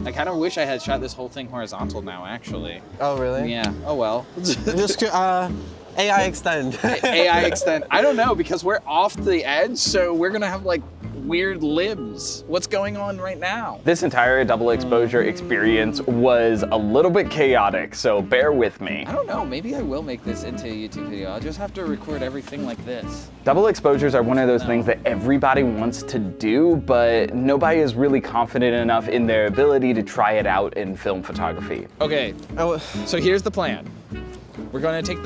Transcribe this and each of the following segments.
I kind of wish I had shot this whole thing horizontal now, actually. Oh, really? Yeah, oh well. Just, AI extend. AI extend. I don't know, because we're off the edge, so we're gonna have like weird libs. What's going on right now? This entire double exposure experience was a little bit chaotic, so bear with me. I don't know, maybe I will make this into a YouTube video. I'll just have to record everything like this. Double exposures are one of those things that everybody wants to do, but nobody is really confident enough in their ability to try it out in film photography. Okay, so here's the plan. We're gonna take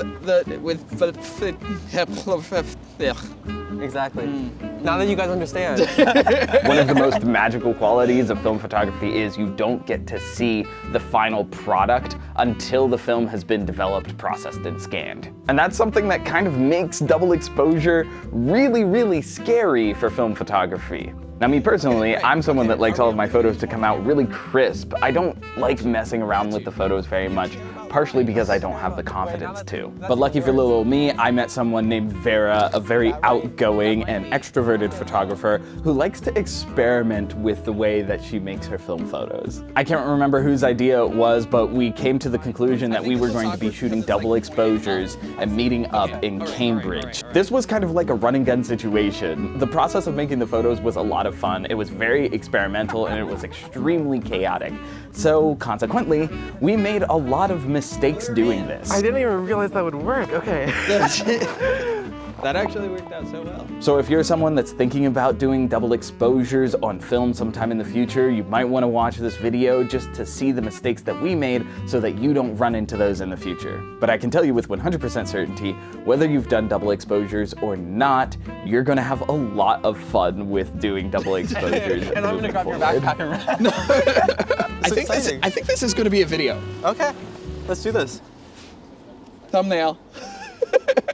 Exactly. Now that you guys understand. One of the most magical qualities of film photography is you don't get to see the final product until the film has been developed, processed, and scanned. And that's something that kind of makes double exposure really, really scary for film photography. Now, me personally, I'm someone that likes all of my photos to come out really crisp. I don't like messing around with the photos very much, partially because I don't have the confidence to. But lucky for little old me, I met someone named Vera, a very outgoing and extroverted photographer who likes to experiment with the way that she makes her film photos. I can't remember whose idea it was, but we came to the conclusion that we were going to be shooting double exposures and meeting up in Cambridge. This was kind of like a run and gun situation. The process of making the photos was a lot of fun. It was very experimental and it was extremely chaotic. So consequently, we made a lot of mistakes doing this. I didn't even realize that would work. Okay. That actually worked out so well. So if you're someone that's thinking about doing double exposures on film sometime in the future, you might want to watch this video just to see the mistakes that we made so that you don't run into those in the future. But I can tell you with 100% certainty, whether you've done double exposures or not, you're gonna have a lot of fun with doing double exposures. And I'm gonna grab your backpack and run. I think this is gonna be a video. Okay, let's do this. Thumbnail.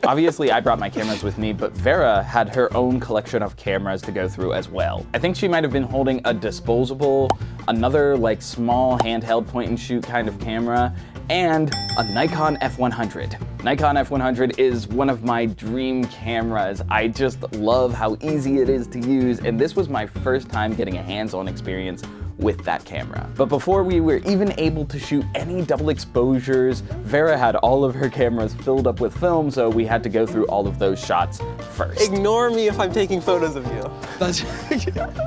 Obviously, I brought my cameras with me, but Vera had her own collection of cameras to go through as well. I think she might have been holding a disposable, another like small handheld point and shoot kind of camera, and a Nikon F100. Nikon F100 is one of my dream cameras. I just love how easy it is to use, and this was my first time getting a hands-on experience with that camera. But before we were even able to shoot any double exposures, Vera had all of her cameras filled up with film, so we had to go through all of those shots first. Ignore me if I'm taking photos of you. That's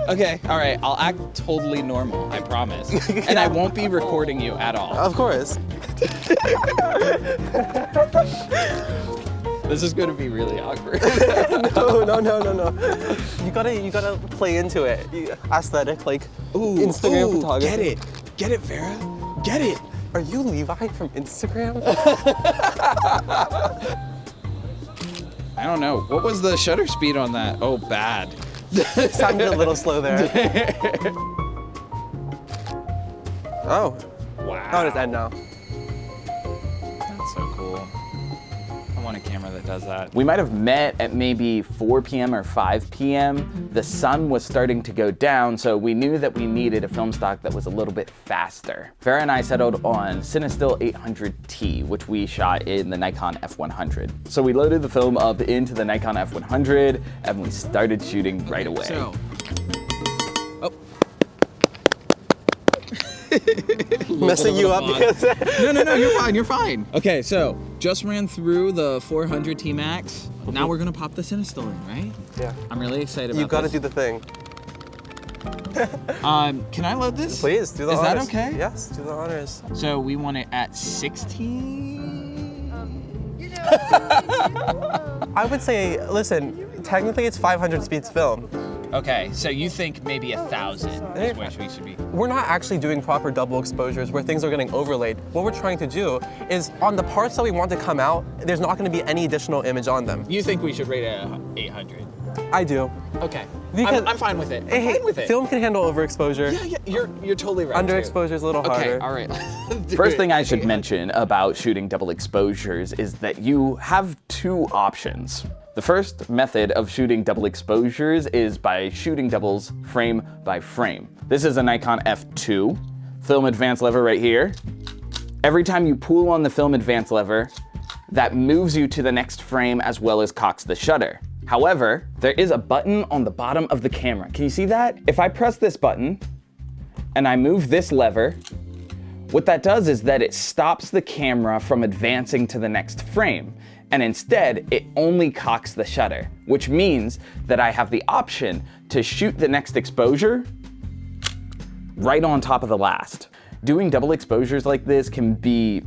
okay, all right, I'll act totally normal, I promise. And I won't be recording you at all. Of course. This is gonna be really awkward. No. You gotta play into it. Aesthetic, like Instagram photography. Get it, Vera, get it. Are you Levi from Instagram? I don't know, what was the shutter speed on that? Oh, bad. Sounded a little slow there. Oh. Wow. Oh, it's end now. That's so cool. I want a camera that does that. We might have met at maybe 4 p.m. or 5 p.m. The sun was starting to go down, so we knew that we needed a film stock that was a little bit faster. Vera and I settled on Cinestill 800T, which we shot in the Nikon F100. So we loaded the film up into the Nikon F100, and we started shooting right away. So, Messing you up because No, you're fine. Okay, so just ran through the 400 T-Max. Now we're gonna pop the Cinestill in, right? Yeah. I'm really excited about You gotta this. do the thing. Can I load this? Please, do the honors. Is that okay? Yes, do the honors. So we want it at 16? I would say, listen, technically it's 500 speeds film. Okay, so you think maybe 1,000 is where we should be. We're not actually doing proper double exposures where things are getting overlaid. What we're trying to do is on the parts that we want to come out, there's not going to be any additional image on them. You think we should rate it at 800? I do. Okay, Because I'm fine with it. I'm fine with it. Film can handle overexposure. Yeah, you're totally right. Underexposure is a little harder. Okay, all right. First thing I should mention about shooting double exposures is that you have two options. The first method of shooting double exposures is by shooting doubles frame by frame. This is a Nikon F2, film advance lever right here. Every time you pull on the film advance lever, that moves you to the next frame as well as cocks the shutter. However, there is a button on the bottom of the camera. Can you see that? If I press this button, and I move this lever, what that does is that it stops the camera from advancing to the next frame. And instead, it only cocks the shutter, which means that I have the option to shoot the next exposure right on top of the last. Doing double exposures like this can be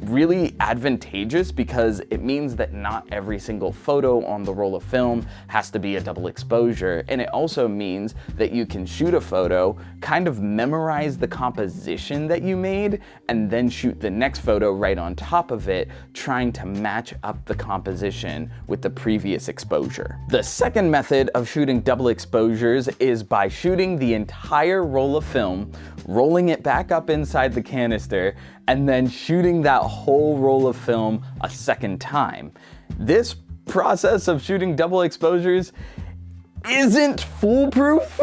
really advantageous because it means that not every single photo on the roll of film has to be a double exposure. And it also means that you can shoot a photo, kind of memorize the composition that you made, and then shoot the next photo right on top of it, trying to match up the composition with the previous exposure. The second method of shooting double exposures is by shooting the entire roll of film, rolling it back up inside the canister, and then shooting that whole roll of film a second time. This process of shooting double exposures isn't foolproof.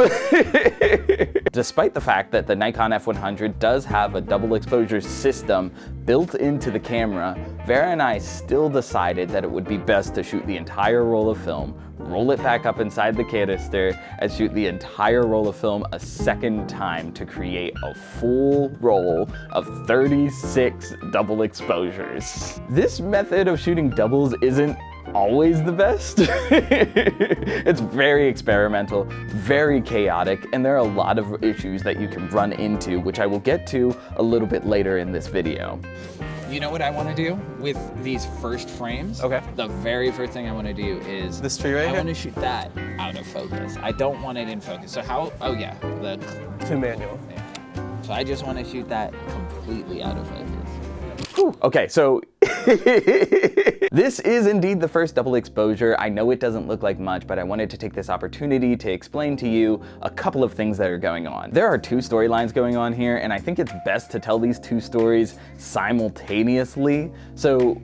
Despite the fact that the Nikon F100 does have a double exposure system built into the camera, Vera and I still decided that it would be best to shoot the entire roll of film, roll it back up inside the canister, and shoot the entire roll of film a second time to create a full roll of 36 double exposures. This method of shooting doubles isn't always the best. It's very experimental, very chaotic, and there are a lot of issues that you can run into, which I will get to a little bit later in this video. You know what I want to do with these first frames? Okay. The very first thing I want to do is This tree right I here? want to shoot that out of focus. I don't want it in focus. So how? Oh yeah, the. To manual. Yeah. So I just want to shoot that completely out of focus. Okay, so this is indeed the first double exposure. I know it doesn't look like much, but I wanted to take this opportunity to explain to you a couple of things that are going on. There are two storylines going on here, and I think it's best to tell these two stories simultaneously. So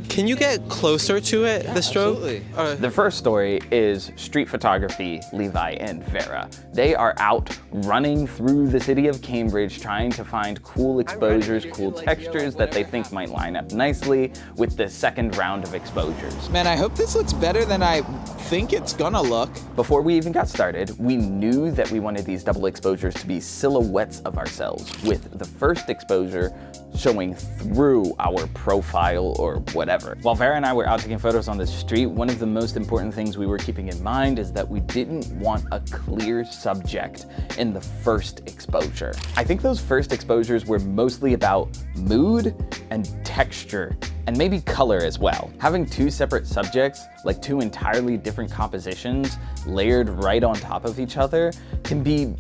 Can you get closer to it, the stroke? Absolutely. the first story is street photography, Levi and Vera. They are out running through the city of Cambridge trying to find cool exposures, cool textures that they think might line up nicely with the second round of exposures. Man, I hope this looks better than I think it's gonna look. Before we even got started, we knew that we wanted these double exposures to be silhouettes of ourselves, with the first exposure showing through our profile or whatever. While Vera and I were out taking photos on the street, one of the most important things we were keeping in mind is that we didn't want a clear subject in the first exposure. I think those first exposures were mostly about mood and texture, and maybe color as well. Having two separate subjects, like two entirely different compositions, layered right on top of each other, can be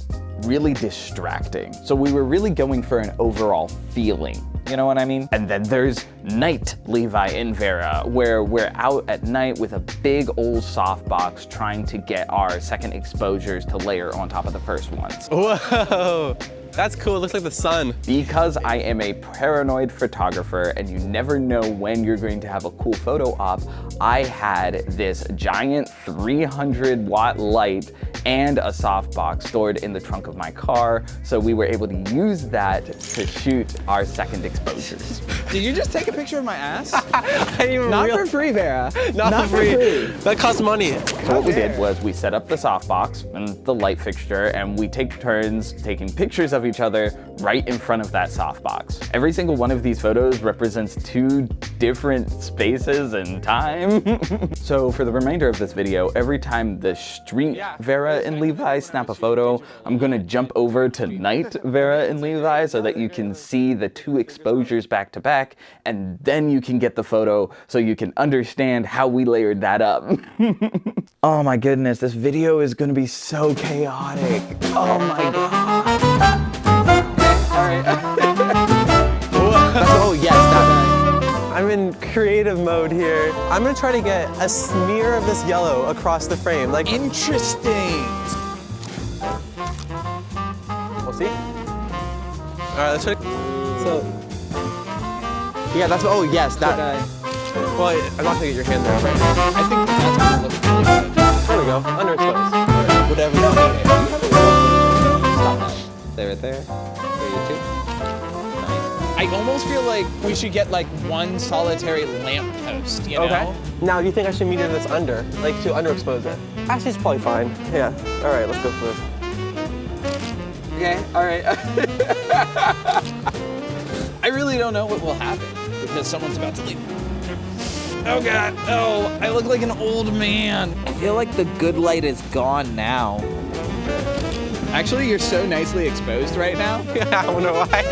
really distracting. So we were really going for an overall feeling. You know what I mean? And then there's night Levi and Vera, where we're out at night with a big old softbox trying to get our second exposures to layer on top of the first ones. Whoa, that's cool. It looks like the sun. Because I am a paranoid photographer and you never know when you're going to have a cool photo op, I had this giant 300-watt light and a softbox stored in the trunk of my car, so we were able to use that to shoot our second exposures. Did you just take a picture of my ass? I didn't even Not realize. for free, Vera. Not for free. That costs money. So what we did was we set up the softbox and the light fixture, and we take turns taking pictures of each other right in front of that softbox. Every single one of these photos represents two different spaces and time. So for the remainder of this video, every time the street Vera and Levi snap a photo, I'm gonna jump over to night Vera and Levi so that you can see the two exposures back to back, and then you can get the photo so you can understand how we layered that up. Oh my goodness, this video is gonna be so chaotic. Oh my god. Oh yes, that. I'm in creative mode here. I'm gonna try to get a smear of this yellow across the frame. Like, Interesting. we'll see. All right, let's try. So, Yeah, that's. Oh yes, that. well, I'm not gonna get your hand there. Right? I think that's gonna look really good. There we go, underexposed. Whatever you want. Stop that. Stay right there. There you too. I almost feel like we should get like one solitary lamp post, you know? Okay. Now, do you think I should meter this under, like to underexpose it? Actually, it's probably fine. Yeah. All right, let's go for it. Okay, all right. I really don't know what will happen because someone's about to leave. Oh God, oh, I look like an old man. I feel like the good light is gone now. Actually, you're so nicely exposed right now. I wonder why.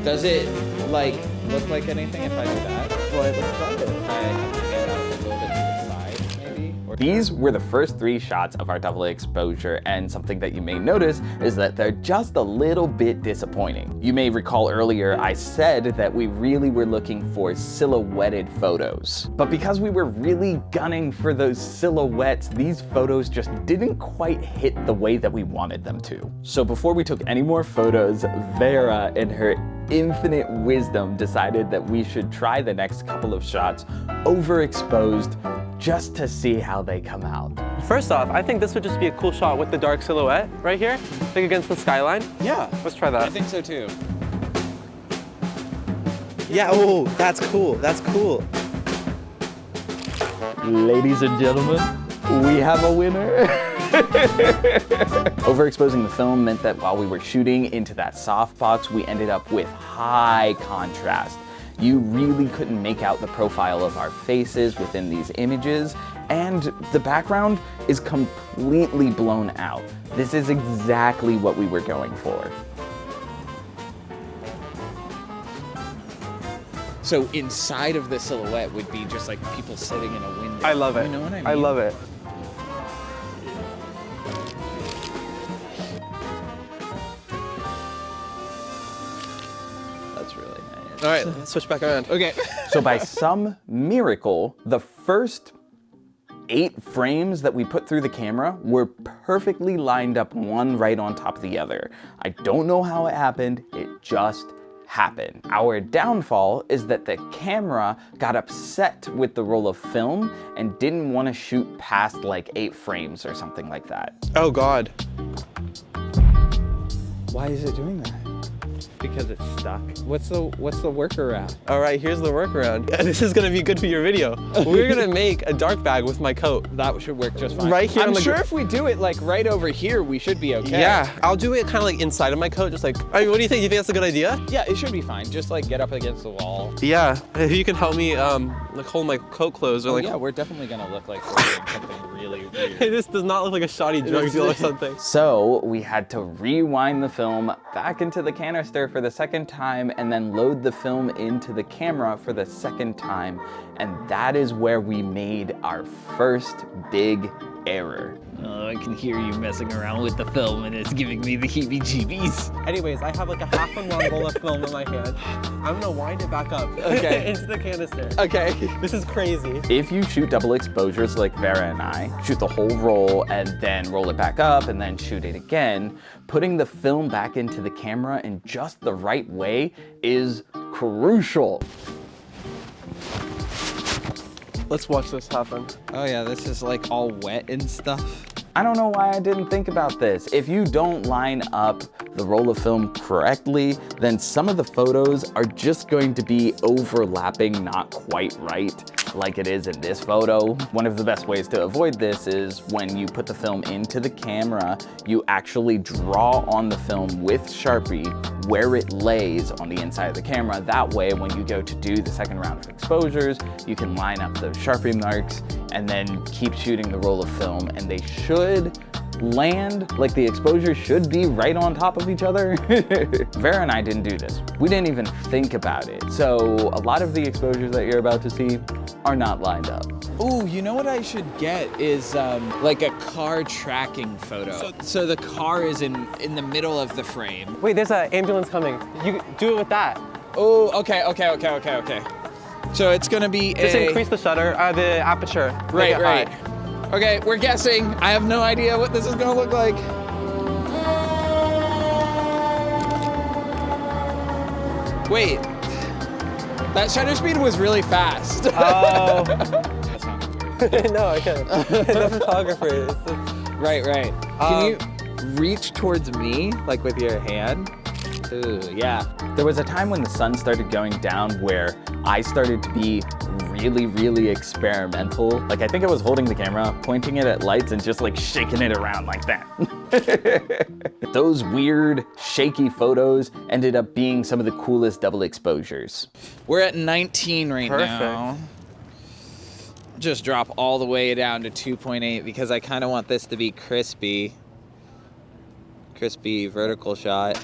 Does it like look like anything if I do that? Well, it looks like it. I have to get out a little bit to the side, maybe? Or These were the first 3 shots of our double exposure, and something that you may notice is that they're just a little bit disappointing. You may recall earlier I said that we really were looking for silhouetted photos. But because we were really gunning for those silhouettes, these photos just didn't quite hit the way that we wanted them to. So before we took any more photos, Vera, in her infinite wisdom, decided that we should try the next couple of shots overexposed just to see how they come out. First off, I think this would just be a cool shot with the dark silhouette right here, like against the skyline. yeah, Let's try that. I think so too. Yeah, oh, that's cool. That's cool. Ladies and gentlemen, we have a winner. Overexposing the film meant that while we were shooting into that softbox, we ended up with high contrast. You really couldn't make out the profile of our faces within these images, and the background is completely blown out. This is exactly what we were going for. So inside of the silhouette would be just like people sitting in a window. I love it. You know what I mean? I love it. That's really nice. All right, let's switch back around. Okay. So by some miracle, the first 8 frames that we put through the camera were perfectly lined up, one right on top of the other. I don't know how it happened, it just happened. Our downfall is that the camera got upset with the roll of film and didn't want to shoot past like 8 frames or something like that. Oh God. Why is it doing that? Because it's stuck. What's the workaround? All right, here's the workaround. This is gonna be good for your video. We're gonna make a dark bag with my coat. That should work just fine. Right here on I'm the sure if we do it like right over here, we should be okay. Yeah, I'll do it kind of like inside of my coat, just like, all right, what do you think? You think that's a good idea? Yeah, it should be fine. Just like get up against the wall. Yeah, if you can help me like hold my coat closed or like, Yeah, we're definitely gonna look like we're doing something really weird. this does not look like a shoddy drug deal or something. So we had to rewind the film back into the canister for the second time and then load the film into the camera for the second time. And that is where we made our first big error. Oh, I can hear you messing around with the film and it's giving me the heebie-jeebies. Anyways, I have like a half a long roll of film in my hand. I'm gonna wind it back up Okay. into the canister. Okay. This is crazy. If you shoot double exposures like Vera and I, shoot the whole roll and then roll it back up and then shoot it again, putting the film back into the camera in just the right way is crucial. Let's watch this happen. Oh yeah, this is like all wet and stuff. I don't know why I didn't think about this. If you don't line up the roll of film correctly, then some of the photos are just going to be overlapping not quite right, like it is in this photo. One of the best ways to avoid this is when you put the film into the camera, you actually draw on the film with Sharpie where it lays on the inside of the camera. That way, when you go to do the second round of exposures, you can line up the Sharpie marks and then keep shooting the roll of film, and they should land, like the exposures should be right on top of each other. Vera and I didn't do this. We didn't even think about it. So a lot of the exposures that you're about to see are not lined up. Ooh, you know what I should get is like a car tracking photo. So the car is in the middle of the frame. Wait, there's an ambulance coming. You do it with that. Oh, okay. So it's gonna be Just increase the shutter, the aperture. Make it Right. high. Okay, we're guessing. I have no idea what this is gonna look like. Wait, that shutter speed was really fast. Oh. That's not good. No, I can't. The photographer. Right. Can you reach towards me, like with your hand? Ooh, yeah. There was a time when the sun started going down where I started to be really experimental. Like, I think I was holding the camera, pointing it at lights, and just like shaking it around like that. Those weird, shaky photos ended up being some of the coolest double exposures. We're at 19 right now. Just drop all the way down to 2.8 because I kind of want this to be crispy. Crispy vertical shot.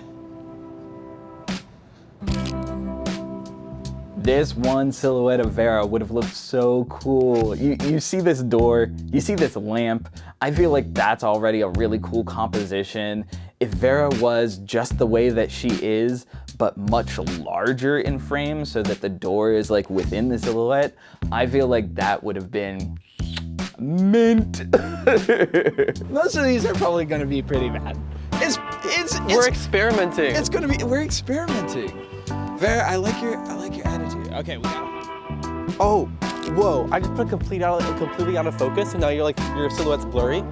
This one silhouette of Vera would have looked so cool. You see this door, you see this lamp. I feel like that's already a really cool composition. If Vera was just the way that she is, but much larger in frame so that the door is like within the silhouette, I feel like that would have been mint. Most of these are probably gonna be pretty bad. We're experimenting. We're experimenting. Vera, I like your attitude. Okay, we got it. Oh, whoa! I just put completely out of focus, and now your silhouette's blurry.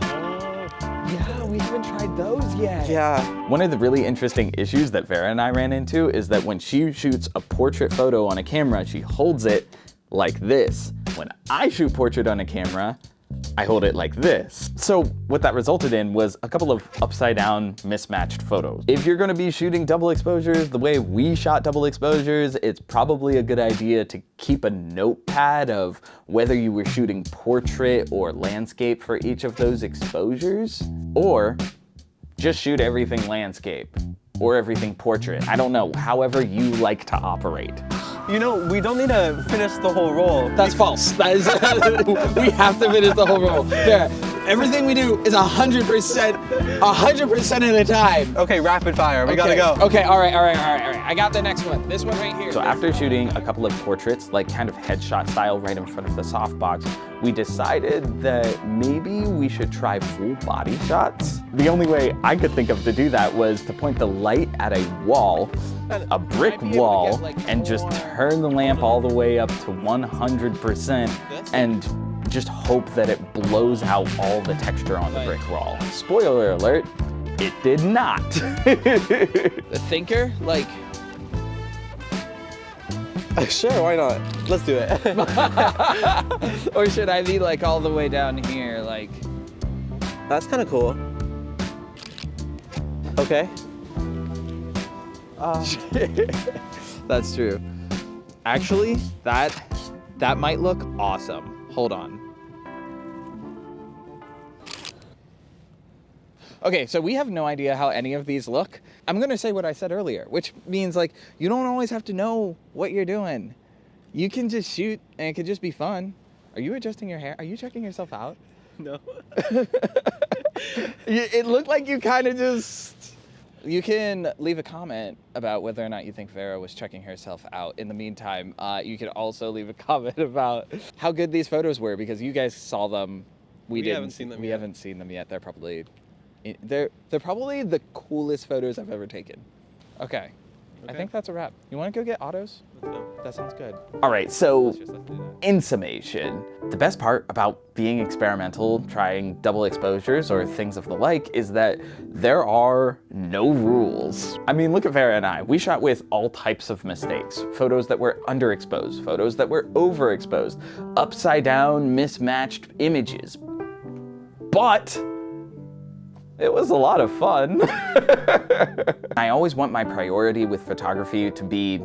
Yeah, we haven't tried those yet. Yeah. One of the really interesting issues that Vera and I ran into is that when she shoots a portrait photo on a camera, she holds it like this. When I shoot portrait on a camera, I hold it like this. So what that resulted in was a couple of upside down mismatched photos. If you're gonna be shooting double exposures the way we shot double exposures, it's probably a good idea to keep a notepad of whether you were shooting portrait or landscape for each of those exposures, or just shoot everything landscape or everything portrait. I don't know, however you like to operate. You know, we don't need to finish the whole roll. That's false. That is, we have to finish the whole roll. Vera, everything we do is 100% of the time. Okay, rapid fire. We gotta go. Okay, all right. I got the next one. This one right here. So after shooting a couple of portraits, like kind of headshot style right in front of the softbox, we decided that maybe we should try full body shots. The only way I could think of to do that was to point the light at a wall, a brick wall, and just turn the lamp all the way up to 100% and just hope that it blows out all the texture on the brick wall. Spoiler alert, it did not. The thinker, like... Sure, why not? Let's do it. Or should I be like all the way down here, like... That's kind of cool. Okay. That's true. Actually, that might look awesome. Hold on. Okay, so we have no idea how any of these look. I'm gonna say what I said earlier, which means like, you don't always have to know what you're doing. You can just shoot and it could just be fun. Are you adjusting your hair? Are you checking yourself out? No. It looked like you kind of just... You can leave a comment about whether or not you think Vera was checking herself out. In the meantime, you can also leave a comment about how good these photos were, because you guys saw them. We haven't seen them yet. We haven't seen them yet. They're probably the coolest photos I've ever taken. Okay. I think that's a wrap. You want to go get autos? Let's go. That sounds good. All right, so Let's do that. in summation, the best part about being experimental, trying double exposures or things of the like, is that there are no rules. I mean, look at Vera and I. We shot with all types of mistakes. Photos that were underexposed, photos that were overexposed, upside down, mismatched images. But it was a lot of fun. I always want my priority with photography to be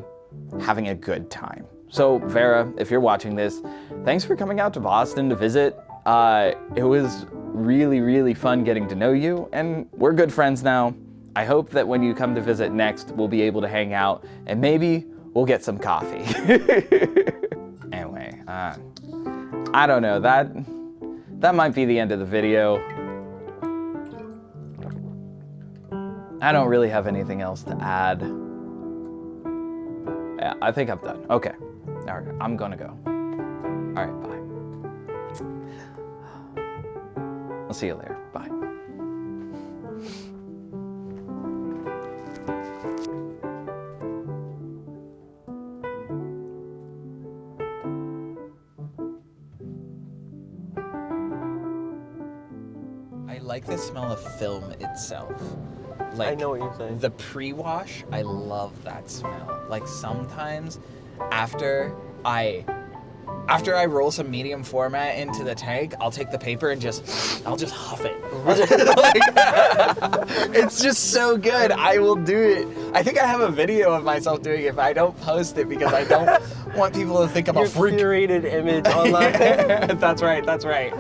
having a good time. So Vera, if you're watching this, thanks for coming out to Boston to visit. It was really fun getting to know you, and we're good friends now. I hope that when you come to visit next, we'll be able to hang out and maybe we'll get some coffee. Anyway, I don't know, that might be the end of the video. I don't really have anything else to add. Yeah, I think I'm done. Okay. All right, I'm gonna go. All right, bye. I'll see you later. Bye. I like the smell of film itself. Like, I know what you're saying. The pre-wash, I love that smell. Like sometimes after I roll some medium format into the tank, I'll take the paper and I'll just huff it. It's just so good. I will do it. I think I have a video of myself doing it, but I don't post it because I don't want people to think I'm a freak. Curated image online. That's right.